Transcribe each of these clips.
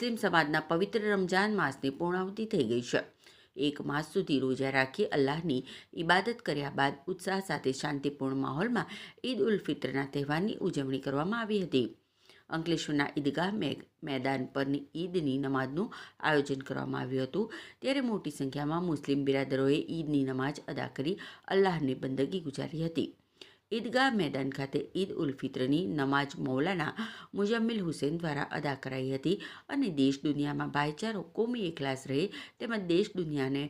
મુસ્લિમ સમાજના પવિત્ર રમજાન માસની પૂર્ણાહુતિ થઈ ગઈ છે। એક માસ સુધી રોજા રાખી અલ્લાહની ઇબાદત કર્યા બાદ ઉત્સાહ સાથે શાંતિપૂર્ણ માહોલમાં ઈદ ઉલ ફિત્રના તહેવારની ઉજવણી કરવામાં આવી હતી। અંકલેશ્વરના ઈદગાહ મેદાન પરની ઈદની નમાઝનું આયોજન કરવામાં આવ્યું હતું, ત્યારે મોટી સંખ્યામાં મુસ્લિમ બિરાદરોએ ઈદની નમાઝ અદા કરી અલ્લાહની બંદગી ગુજારી હતી। ઈદગાહ મેદાન ખાતે ઈદ ઉલ ફિત્રની નમાઝ મૌલાના મુજમ્મિલ હુસૈન દ્વારા અદા કરાઈ હતી અને દેશ દુનિયામાં ભાઈચારો, કોમી એકલાસ રહે તેમજ દેશ દુનિયાને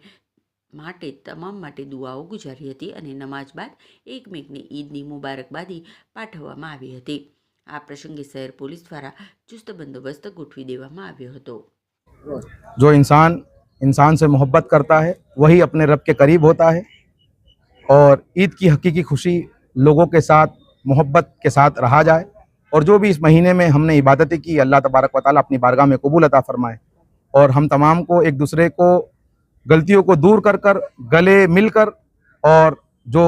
માટે તમામ માટે દુઆઓ ગુજારી હતી અને નમાઝ બાદ એકમેકને ઈદની મુબારકબાદી પાઠવવામાં આવી હતી। આ પ્રસંગે શહેર પોલીસ દ્વારા ચુસ્ત બંદોબસ્ત ગોઠવી દેવામાં આવ્યો હતો। जो इंसान से मोहब्बत करता है वही अपने रब के करीब होता है और ईद की हकीकी खुशी लोगों के साथ मोहब्बत के साथ रहा जाए और जो भी इस महीने में हमने इबादतें की अल्लाह तबारक व तआला अपनी बारगाह में कबूल अता फरमाए और हम तमाम को एक दूसरे को गलतियों को दूर कर कर गले मिलकर और जो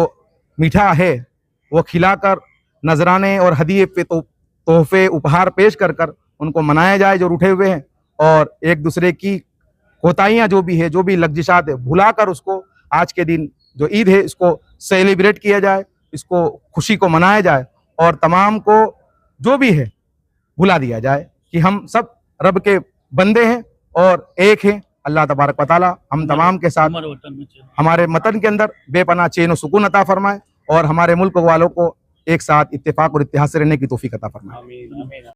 मीठा है वो खिलाकर नजराने और हदीये पे तोहफे उपहार पेश कर कर उनको मनाया जाए जो रूठे हुए हैं और एक दूसरे की कोताहियाँ जो भी है, जो भी लग्जिशात है, भुलाकर उसको आज के दिन जो ईद है इसको सेलिब्रेट किया जाए, इसको खुशी को मनाया जाए और तमाम को जो भी है भुला दिया जाए कि हम सब रब के बंदे हैं और एक हैं। अल्लाह तबारक व तआला हम तमाम के साथ हमारे वतन के अंदर बेपनाह चैन और सुकून अता फरमाए और हमारे मुल्क वालों को एक साथ इत्तेफाक और इत्तेहाद से रहने की तौफीक अता फरमाए।